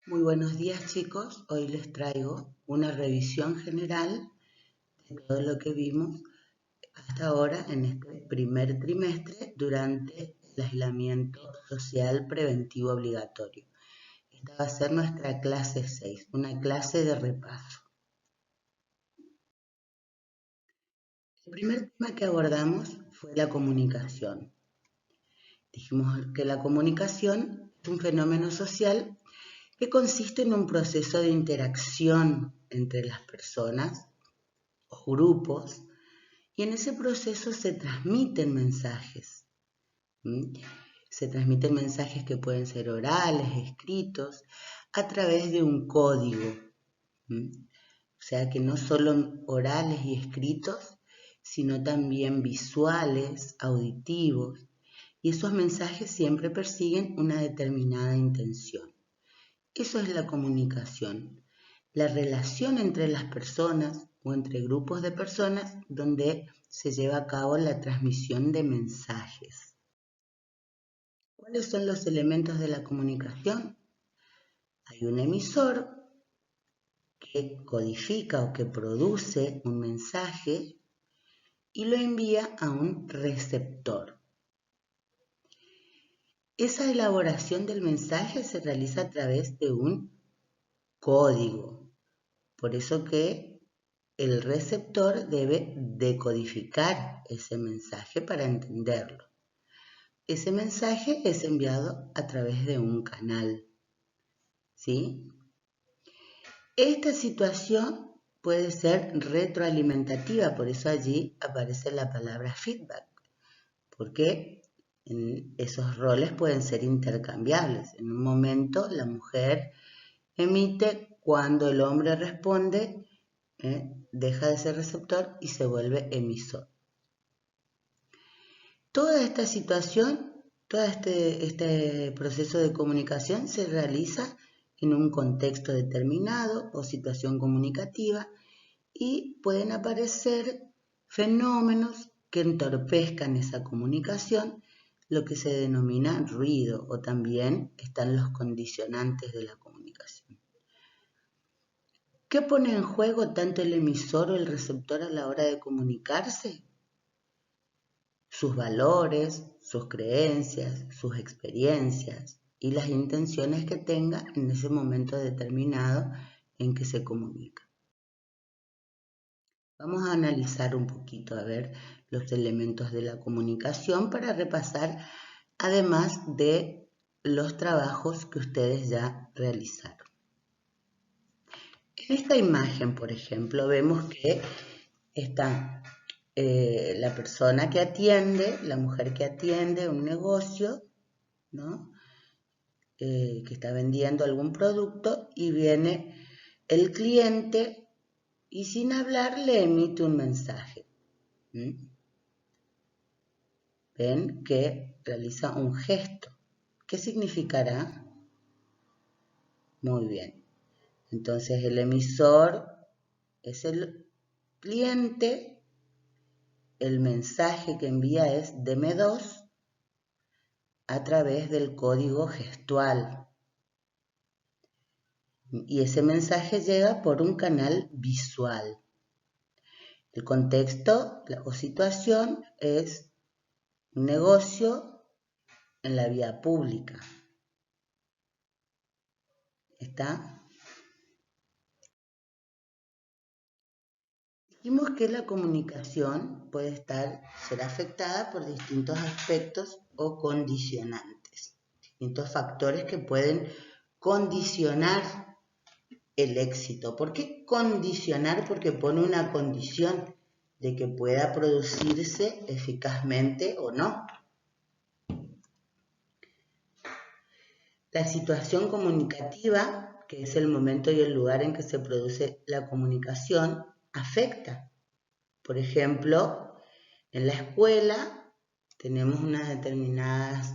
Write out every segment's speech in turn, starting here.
Muy buenos días chicos, hoy les traigo una revisión general de todo lo que vimos hasta ahora en este primer trimestre durante el aislamiento social preventivo obligatorio. Esta va a ser nuestra clase 6, una clase de repaso. El primer tema que abordamos fue la comunicación. Dijimos que la comunicación es un fenómeno social que consiste en un proceso de interacción entre las personas o grupos, y en ese proceso se transmiten mensajes. Se transmiten mensajes que pueden ser orales, escritos, a través de un código. O sea que no solo orales y escritos, sino también visuales, auditivos, y esos mensajes siempre persiguen una determinada intención. Eso es la comunicación, la relación entre las personas o entre grupos de personas donde se lleva a cabo la transmisión de mensajes. ¿Cuáles son los elementos de la comunicación? Hay un emisor que codifica o que produce un mensaje y lo envía a un receptor. Esa elaboración del mensaje se realiza a través de un código. Por eso que el receptor debe decodificar ese mensaje para entenderlo. Ese mensaje es enviado a través de un canal, ¿sí? Esta situación puede ser retroalimentativa, por eso allí aparece la palabra feedback, porque esos roles pueden ser intercambiables. En un momento la mujer emite, cuando el hombre responde, deja de ser receptor y se vuelve emisor. Toda esta situación, todo este proceso de comunicación se realiza en un contexto determinado o situación comunicativa y pueden aparecer fenómenos que entorpezcan esa comunicación, lo que se denomina ruido, o también están los condicionantes de la comunicación. ¿Qué pone en juego tanto el emisor o el receptor a la hora de comunicarse? Sus valores, sus creencias, sus experiencias y las intenciones que tenga en ese momento determinado en que se comunica. Vamos a analizar un poquito a ver los elementos de la comunicación para repasar, además de los trabajos que ustedes ya realizaron. En esta imagen, por ejemplo, vemos que está la persona que atiende, la mujer que atiende un negocio, ¿no? Que está vendiendo algún producto, y viene el cliente y sin hablar le emite un mensaje. Ven que realiza un gesto. ¿Qué significará? Muy bien. Entonces el emisor es el cliente, el mensaje que envía es deme 2 a través del código gestual. Y ese mensaje llega por un canal visual. El contexto o situación es un negocio en la vía pública. ¿Está? Dijimos que la comunicación puede ser afectada por distintos aspectos o condicionantes, distintos factores que pueden condicionar el éxito. ¿Por qué condicionar? Porque pone una condición de que pueda producirse eficazmente o no. La situación comunicativa, que es el momento y el lugar en que se produce la comunicación, afecta. Por ejemplo, en la escuela tenemos unas determinadas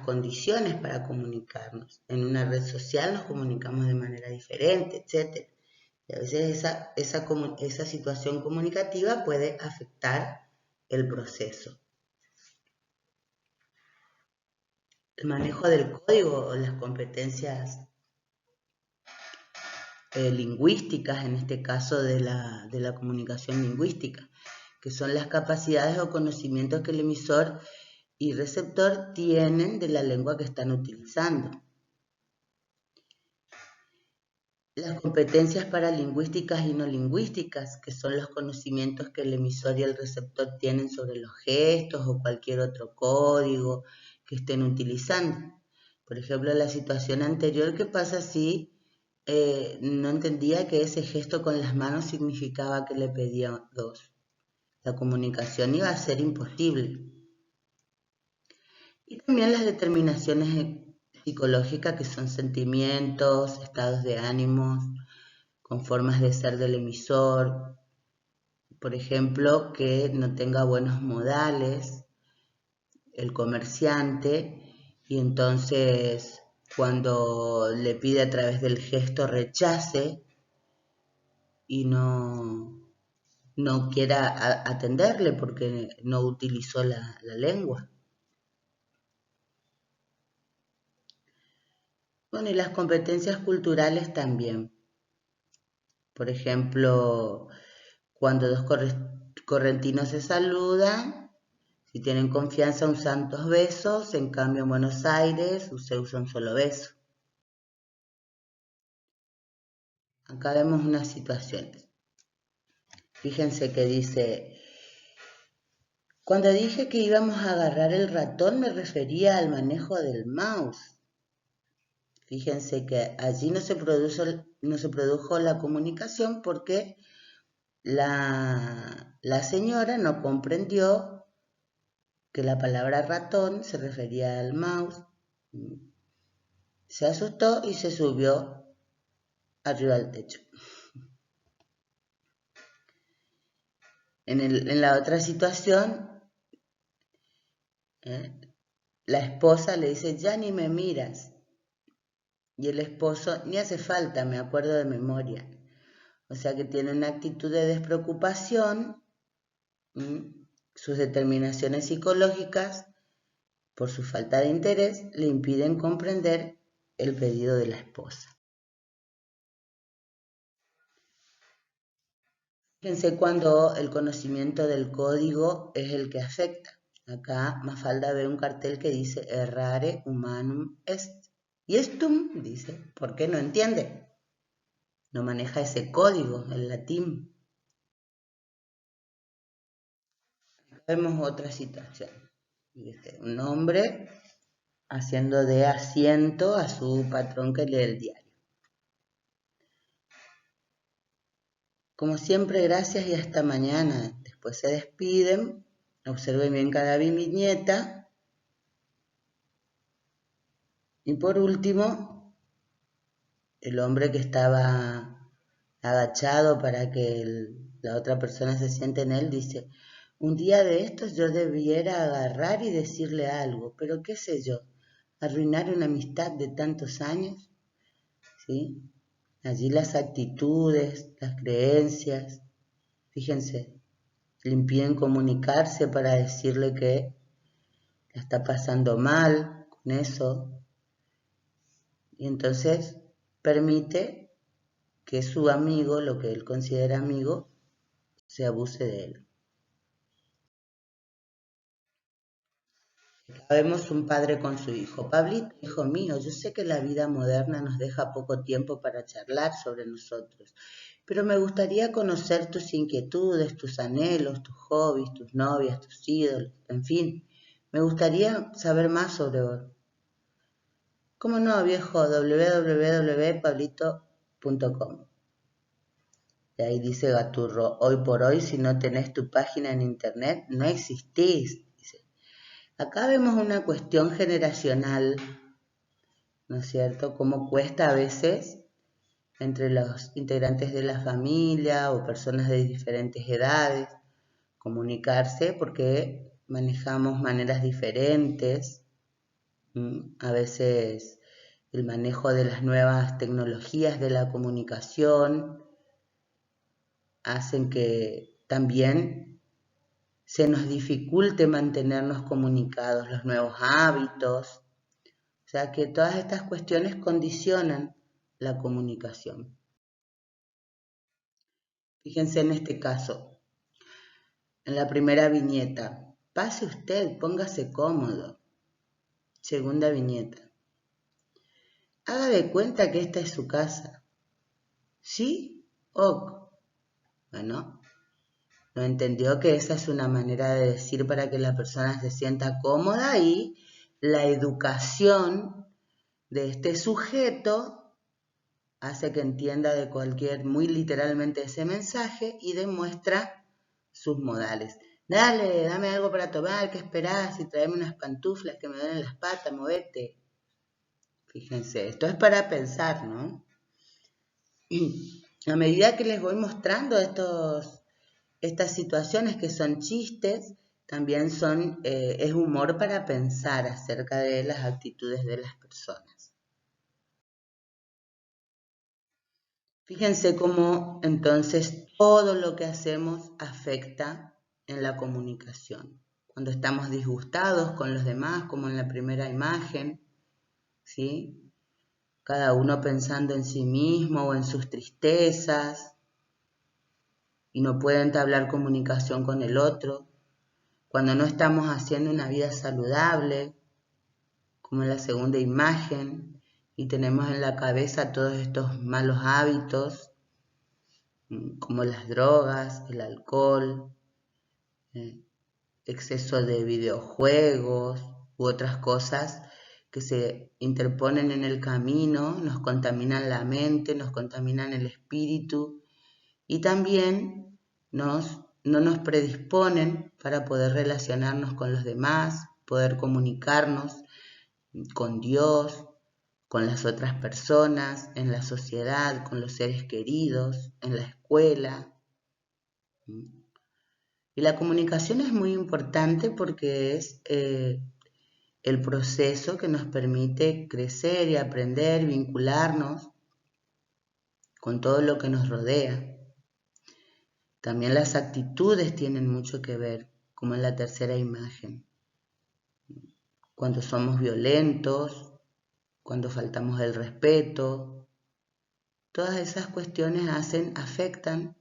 condiciones para comunicarnos. En una red social nos comunicamos de manera diferente, etc. Y a veces esa situación comunicativa puede afectar el proceso. El manejo del código o las competencias lingüísticas, en este caso de la comunicación lingüística, que son las capacidades o conocimientos que el emisor y receptor tienen de la lengua que están utilizando. Las competencias paralingüísticas y no lingüísticas, que son los conocimientos que el emisor y el receptor tienen sobre los gestos o cualquier otro código que estén utilizando. Por ejemplo, la situación anterior, ¿qué pasa si no entendía que ese gesto con las manos significaba que le pedía dos? La comunicación iba a ser imposible. Y también las determinaciones psicológicas, que son sentimientos, estados de ánimos, con formas de ser del emisor. Por ejemplo, que no tenga buenos modales el comerciante, y entonces cuando le pide a través del gesto rechace y no quiera atenderle porque no utilizó la lengua. Bueno, y las competencias culturales también. Por ejemplo, cuando dos correntinos se saludan, si tienen confianza usan dos besos, en cambio en Buenos Aires se usa un solo beso. Acá vemos unas situaciones. Fíjense que dice, cuando dije que íbamos a agarrar el ratón me refería al manejo del mouse. Fíjense que allí no se produjo la comunicación porque la señora no comprendió que la palabra ratón se refería al mouse. Se asustó y se subió arriba del techo. En la otra situación, la esposa le dice, ya ni me miras. Y el esposo, ni hace falta, me acuerdo de memoria. O sea que tiene una actitud de despreocupación. Sus determinaciones psicológicas, por su falta de interés, le impiden comprender el pedido de la esposa. Fíjense cuando el conocimiento del código es el que afecta. Acá Mafalda ve un cartel que dice errare humanum est. Y estum dice, ¿por qué no entiende? No maneja ese código, el latín. Vemos otra situación. Un hombre haciendo de asiento a su patrón que lee el diario. Como siempre, gracias y hasta mañana. Después se despiden. Observen bien cada viñeta. Y por último, el hombre que estaba agachado para que la otra persona se siente en él dice, un día de estos yo debiera agarrar y decirle algo, pero qué sé yo, arruinar una amistad de tantos años, ¿sí? Allí las actitudes, las creencias, fíjense, le impiden comunicarse para decirle que la está pasando mal con eso, y entonces permite que su amigo, lo que él considera amigo, se abuse de él. Vemos un padre con su hijo. Pablito, hijo mío, yo sé que la vida moderna nos deja poco tiempo para charlar sobre nosotros, pero me gustaría conocer tus inquietudes, tus anhelos, tus hobbies, tus novias, tus ídolos, en fin, me gustaría saber más sobre vos. ¿Cómo no, viejo? www.pablito.com. Y ahí dice Gaturro, hoy por hoy, si no tenés tu página en internet, no existís. Dice. Acá vemos una cuestión generacional, ¿no es cierto? Cómo cuesta a veces entre los integrantes de la familia o personas de diferentes edades comunicarse porque manejamos maneras diferentes. A veces el manejo de las nuevas tecnologías de la comunicación hacen que también se nos dificulte mantenernos comunicados, los nuevos hábitos. O sea que todas estas cuestiones condicionan la comunicación. Fíjense en este caso, en la primera viñeta, pase usted, póngase cómodo. Segunda viñeta, haga de cuenta que esta es su casa. ¿Sí? Ok. Bueno, no entendió que esa es una manera de decir para que la persona se sienta cómoda y la educación de este sujeto hace que entienda de muy literalmente ese mensaje y demuestra sus modales. Dale, dame algo para tomar, ¿qué esperás? Y tráeme unas pantuflas que me duelen las patas, movete. Fíjense, esto es para pensar, ¿no? Y a medida que les voy mostrando estas situaciones que son chistes, también es humor para pensar acerca de las actitudes de las personas. Fíjense cómo entonces todo lo que hacemos afecta en la comunicación. Cuando estamos disgustados con los demás, como en la primera imagen, ¿sí? Cada uno pensando en sí mismo o en sus tristezas y no puede entablar comunicación con el otro. Cuando no estamos haciendo una vida saludable, como en la segunda imagen, y tenemos en la cabeza todos estos malos hábitos, como las drogas, el alcohol, exceso de videojuegos u otras cosas que se interponen en el camino, nos contaminan la mente, nos contaminan el espíritu y también no nos predisponen para poder relacionarnos con los demás, poder comunicarnos con Dios, con las otras personas, en la sociedad, con los seres queridos, en la escuela. Y la comunicación es muy importante porque es el proceso que nos permite crecer y aprender, vincularnos con todo lo que nos rodea. También las actitudes tienen mucho que ver, como en la tercera imagen. Cuando somos violentos, cuando faltamos el respeto, todas esas cuestiones afectan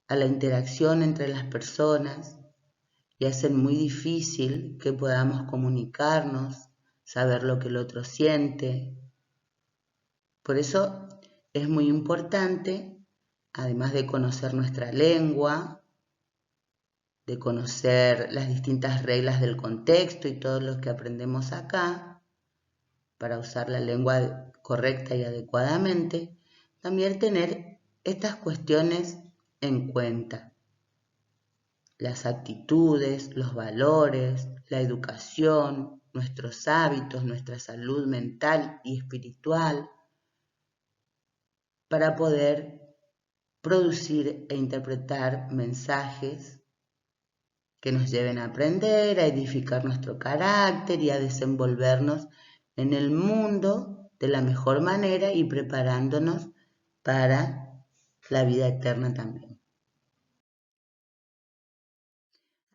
a la interacción entre las personas y hacen muy difícil que podamos comunicarnos, saber lo que el otro siente. Por eso es muy importante, además de conocer nuestra lengua, de conocer las distintas reglas del contexto y todo lo que aprendemos acá, para usar la lengua correcta y adecuadamente, también tener estas cuestiones en cuenta. Las actitudes, los valores, la educación, nuestros hábitos, nuestra salud mental y espiritual, para poder producir e interpretar mensajes que nos lleven a aprender, a edificar nuestro carácter y a desenvolvernos en el mundo de la mejor manera y preparándonos para la vida eterna también.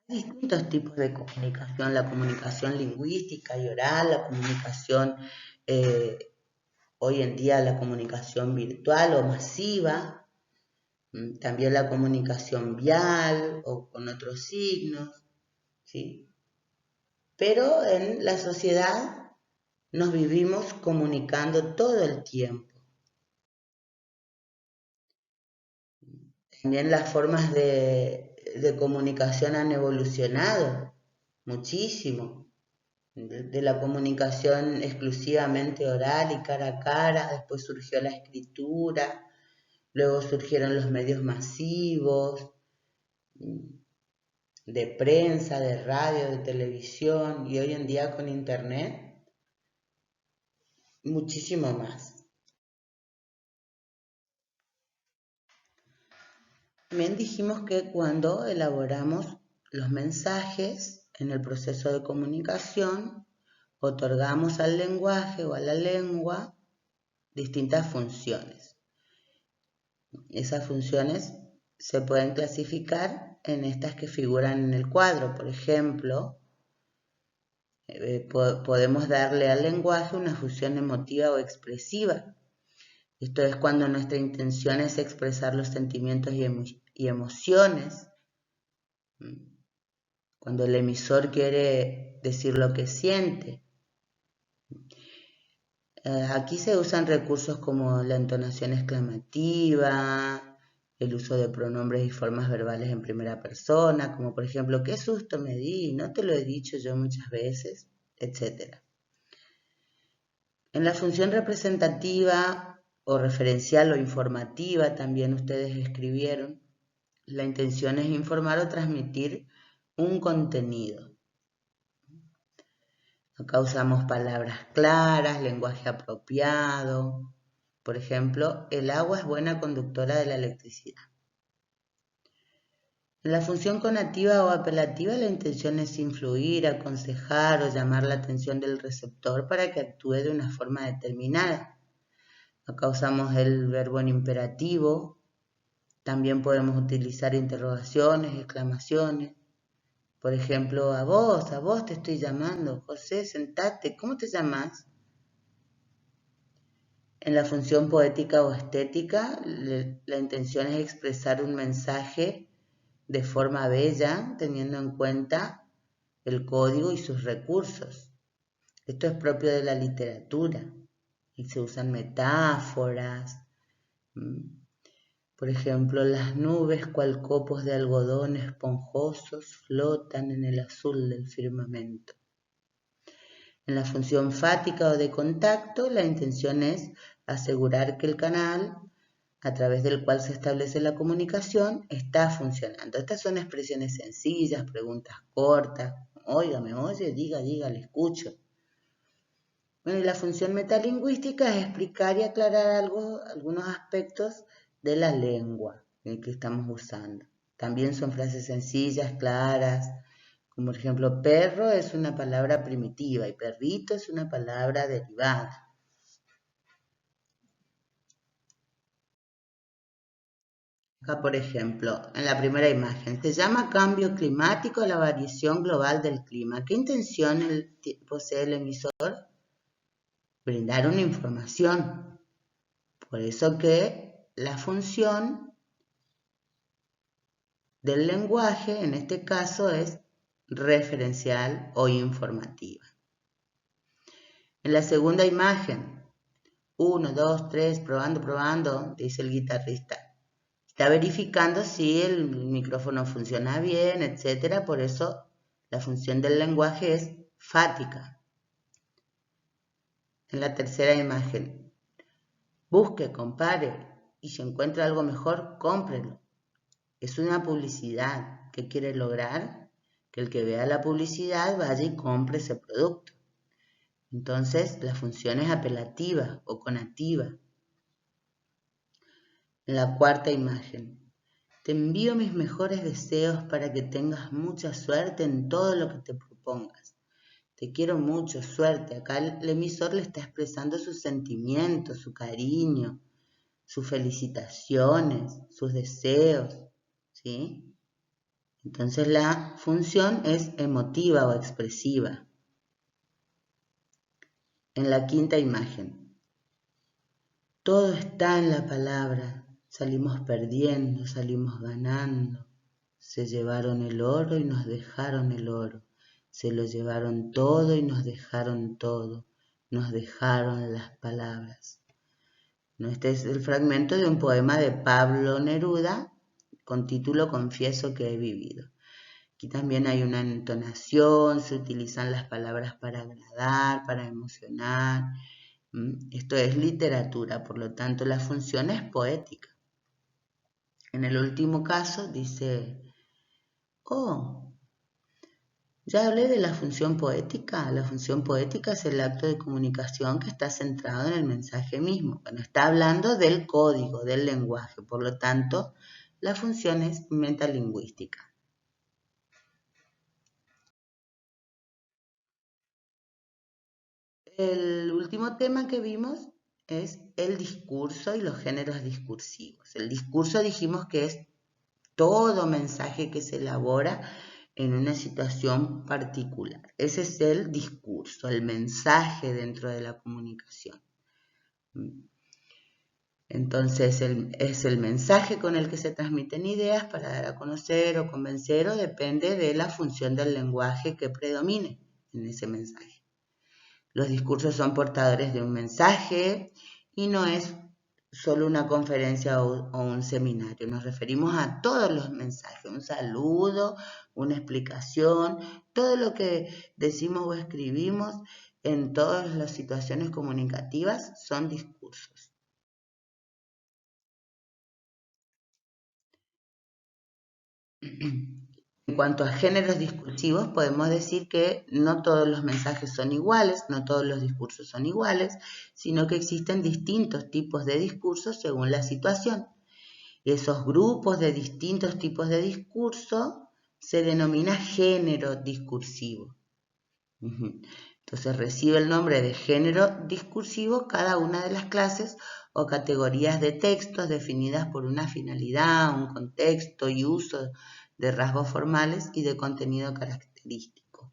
Hay distintos tipos de comunicación, la comunicación lingüística y oral, la comunicación, hoy en día la comunicación virtual o masiva, también la comunicación vial o con otros signos, ¿sí? Pero en la sociedad nos vivimos comunicando todo el tiempo. También las formas de comunicación han evolucionado muchísimo. De la comunicación exclusivamente oral y cara a cara, después surgió la escritura, luego surgieron los medios masivos, de prensa, de radio, de televisión y hoy en día con internet, muchísimo más. También dijimos que cuando elaboramos los mensajes en el proceso de comunicación, otorgamos al lenguaje o a la lengua distintas funciones. Esas funciones se pueden clasificar en estas que figuran en el cuadro. Por ejemplo, podemos darle al lenguaje una función emotiva o expresiva. Esto es cuando nuestra intención es expresar los sentimientos y emociones. Cuando el emisor quiere decir lo que siente. Aquí se usan recursos como la entonación exclamativa, el uso de pronombres y formas verbales en primera persona, como por ejemplo, qué susto me di, no te lo he dicho yo muchas veces, etc. En la función representativa o referencial o informativa también ustedes escribieron, la intención es informar o transmitir un contenido. Acá usamos palabras claras, lenguaje apropiado. Por ejemplo, el agua es buena conductora de la electricidad. En la función conativa o apelativa, la intención es influir, aconsejar o llamar la atención del receptor para que actúe de una forma determinada. Acá usamos el verbo en imperativo. También podemos utilizar interrogaciones, exclamaciones. Por ejemplo, a vos te estoy llamando. José, sentate, ¿cómo te llamas? En la función poética o estética, la intención es expresar un mensaje de forma bella, teniendo en cuenta el código y sus recursos. Esto es propio de la literatura y se usan metáforas. Por ejemplo, las nubes cual copos de algodón esponjosos flotan en el azul del firmamento. En la función fática o de contacto, la intención es asegurar que el canal a través del cual se establece la comunicación está funcionando. Estas son expresiones sencillas, preguntas cortas. Oiga, ¿me oye? Diga, le escucho. Bueno, y la función metalingüística es explicar y aclarar algunos aspectos de la lengua que estamos usando. También son frases sencillas, claras, como por ejemplo, perro es una palabra primitiva y perrito es una palabra derivada. Acá, por ejemplo, en la primera imagen, se llama cambio climático a la variación global del clima. ¿Qué intención posee el emisor? Brindar una información. Por eso que la función del lenguaje, en este caso, es referencial o informativa. En la segunda imagen, 1, 2, 3, probando, dice el guitarrista. Está verificando si el micrófono funciona bien, etc. Por eso la función del lenguaje es fática. En la tercera imagen, busque, compare y si encuentra algo mejor, cómprelo. Es una publicidad. ¿Qué quiere lograr? Que el que vea la publicidad vaya y compre ese producto. Entonces, la función es apelativa o conativa. En la cuarta imagen, te envío mis mejores deseos para que tengas mucha suerte en todo lo que te propongas. Te quiero mucho, suerte. Acá el emisor le está expresando sus sentimientos, su cariño, sus felicitaciones, sus deseos, ¿sí? Entonces la función es emotiva o expresiva. En la quinta imagen, todo está en la palabra. Salimos perdiendo, salimos ganando. Se llevaron el oro y nos dejaron el oro. Se lo llevaron todo y nos dejaron todo. Nos dejaron las palabras. Este es el fragmento de un poema de Pablo Neruda con título Confieso que he vivido. Aquí también hay una entonación, se utilizan las palabras para agradar, para emocionar. Esto es literatura, por lo tanto la función es poética. En el último caso dice, ya hablé de la función poética. La función poética es el acto de comunicación que está centrado en el mensaje mismo. Bueno, está hablando del código, del lenguaje, por lo tanto la función es metalingüística. El último tema que vimos es el discurso y los géneros discursivos. El discurso dijimos que es todo mensaje que se elabora en una situación particular. Ese es el discurso, el mensaje dentro de la comunicación. Entonces es el mensaje con el que se transmiten ideas para dar a conocer o convencer, o depende de la función del lenguaje que predomine en ese mensaje. Los discursos son portadores de un mensaje y no es solo una conferencia o un seminario. Nos referimos a todos los mensajes, un saludo, una explicación, todo lo que decimos o escribimos en todas las situaciones comunicativas son discursos. En cuanto a géneros discursivos, podemos decir que no todos los mensajes son iguales, no todos los discursos son iguales, sino que existen distintos tipos de discursos según la situación. Esos grupos de distintos tipos de discurso se denomina género discursivo. Entonces recibe el nombre de género discursivo cada una de las clases o categorías de textos definidas por una finalidad, un contexto y uso de rasgos formales y de contenido característico.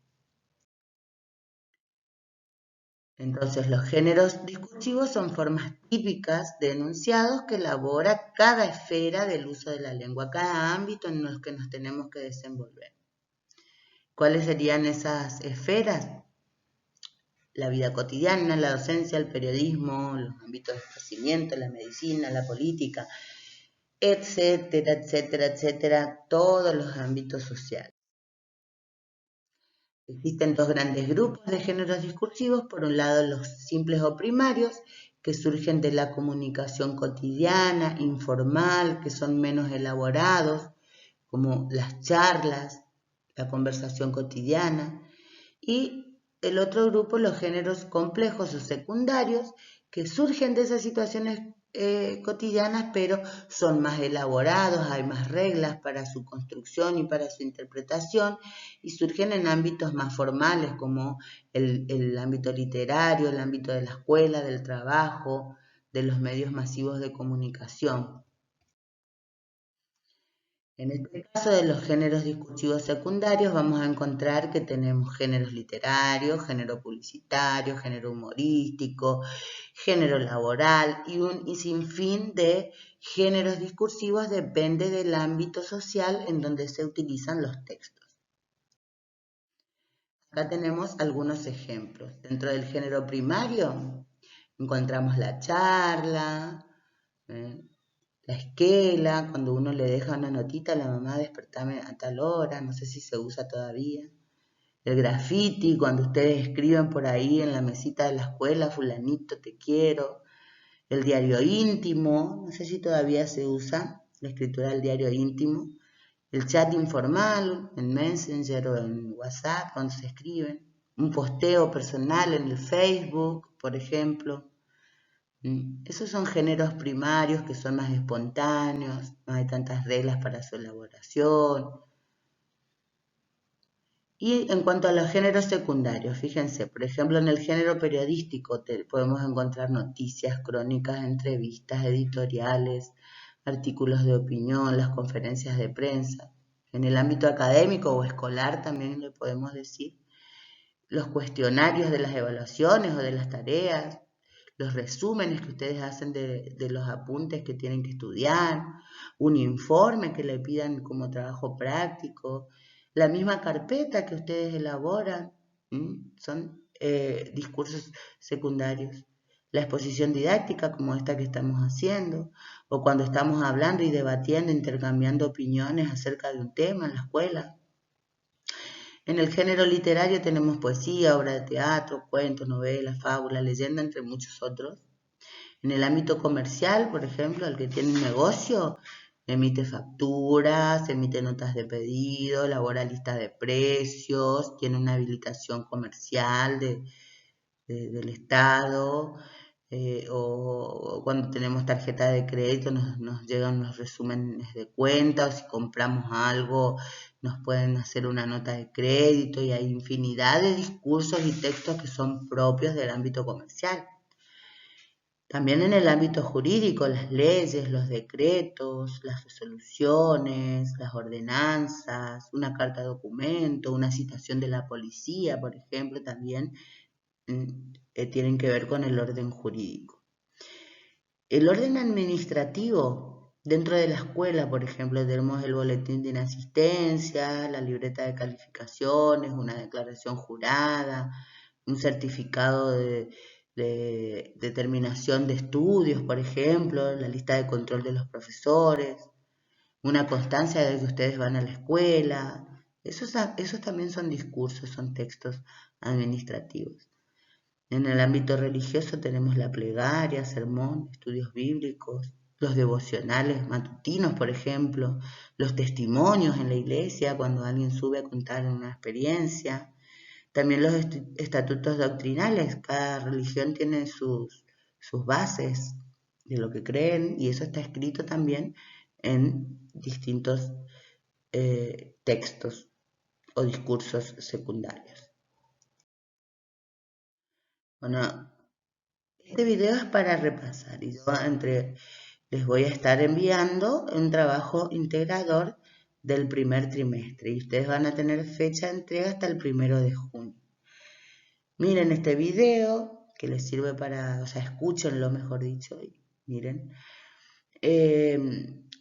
Entonces los géneros discursivos son formas típicas de enunciados que elabora cada esfera del uso de la lengua, cada ámbito en el que nos tenemos que desenvolver. ¿Cuáles serían esas esferas? La vida cotidiana, la docencia, el periodismo, los ámbitos de conocimiento, la medicina, la política, etcétera, etcétera, etcétera, todos los ámbitos sociales. Existen dos grandes grupos de géneros discursivos, por un lado los simples o primarios, que surgen de la comunicación cotidiana, informal, que son menos elaborados, como las charlas, la conversación cotidiana, y el otro grupo, los géneros complejos o secundarios, que surgen de esas situaciones cotidianas, pero son más elaborados, hay más reglas para su construcción y para su interpretación, y surgen en ámbitos más formales, como el ámbito literario, el ámbito de la escuela, del trabajo, de los medios masivos de comunicación. En este caso de los géneros discursivos secundarios vamos a encontrar que tenemos géneros literarios, género publicitario, género humorístico, género laboral y un sinfín de géneros discursivos, depende del ámbito social en donde se utilizan los textos. Acá tenemos algunos ejemplos. Dentro del género primario encontramos la charla, la esquela, cuando uno le deja una notita a la mamá, despertame a tal hora, no sé si se usa todavía. El graffiti, cuando ustedes escriben por ahí en la mesita de la escuela, fulanito, te quiero. El diario íntimo, no sé si todavía se usa, la escritura del diario íntimo. El chat informal, en Messenger o en WhatsApp, cuando se escriben. Un posteo personal en el Facebook, por ejemplo. Esos son géneros primarios que son más espontáneos, no hay tantas reglas para su elaboración. Y en cuanto a los géneros secundarios, fíjense, por ejemplo, en el género periodístico podemos encontrar noticias, crónicas, entrevistas, editoriales, artículos de opinión, las conferencias de prensa. En el ámbito académico o escolar también le podemos decir los cuestionarios de las evaluaciones o de las tareas, los resúmenes que ustedes hacen de los apuntes que tienen que estudiar, un informe que le pidan como trabajo práctico, la misma carpeta que ustedes elaboran, son discursos secundarios. La exposición didáctica como esta que estamos haciendo, o cuando estamos hablando y debatiendo, intercambiando opiniones acerca de un tema en la escuela. En el género literario tenemos poesía, obra de teatro, cuentos, novelas, fábulas, leyenda, entre muchos otros. En el ámbito comercial, por ejemplo, el que tiene un negocio, emite facturas, emite notas de pedido, elabora listas de precios, tiene una habilitación comercial del Estado, o cuando tenemos tarjeta de crédito nos llegan los resúmenes de cuentas, o si compramos algo nos pueden hacer una nota de crédito, y hay infinidad de discursos y textos que son propios del ámbito comercial. También en el ámbito jurídico, las leyes, los decretos, las resoluciones, las ordenanzas, una carta de documento, una citación de la policía, por ejemplo, también tienen que ver con el orden jurídico. El orden administrativo, dentro de la escuela, por ejemplo, tenemos el boletín de inasistencia, la libreta de calificaciones, una declaración jurada, un certificado de terminación de estudios, por ejemplo, la lista de control de los profesores, una constancia de que ustedes van a la escuela. Esos también son discursos, son textos administrativos. En el ámbito religioso tenemos la plegaria, sermón, estudios bíblicos, los devocionales matutinos, por ejemplo, los testimonios en la iglesia cuando alguien sube a contar una experiencia, también los estatutos doctrinales. Cada religión tiene sus bases de lo que creen y eso está escrito también en distintos textos o discursos secundarios. Bueno, este video es para repasar y yo les voy a estar enviando un trabajo integrador del primer trimestre y ustedes van a tener fecha de entrega hasta el 1 de junio. Miren este video que les sirve para, escúchenlo mejor dicho, miren.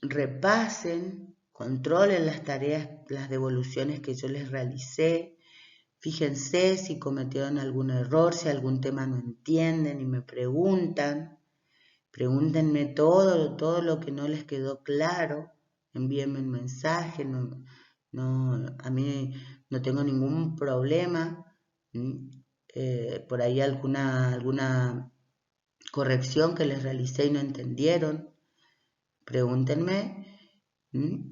Repasen, controlen las tareas, las devoluciones que yo les realicé. Fíjense si cometieron algún error, si algún tema no entienden y me preguntan. Pregúntenme todo lo que no les quedó claro. Envíenme un mensaje. A mí no tengo ningún problema. Por ahí alguna corrección que les realicé y no entendieron. Pregúntenme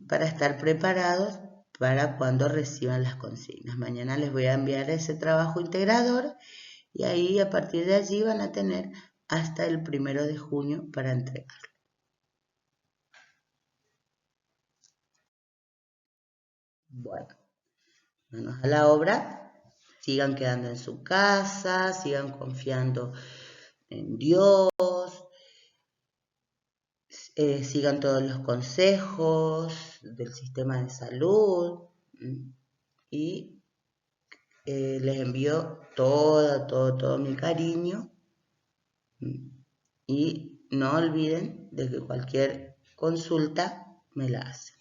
para estar preparados para cuando reciban las consignas. Mañana les voy a enviar ese trabajo integrador y ahí a partir de allí van a tener hasta el 1 de junio para entregarlo. Bueno, manos a la obra, sigan quedando en su casa, sigan confiando en Dios, sigan todos los consejos del sistema de salud y les envío todo mi cariño y no olviden de que cualquier consulta me la hacen.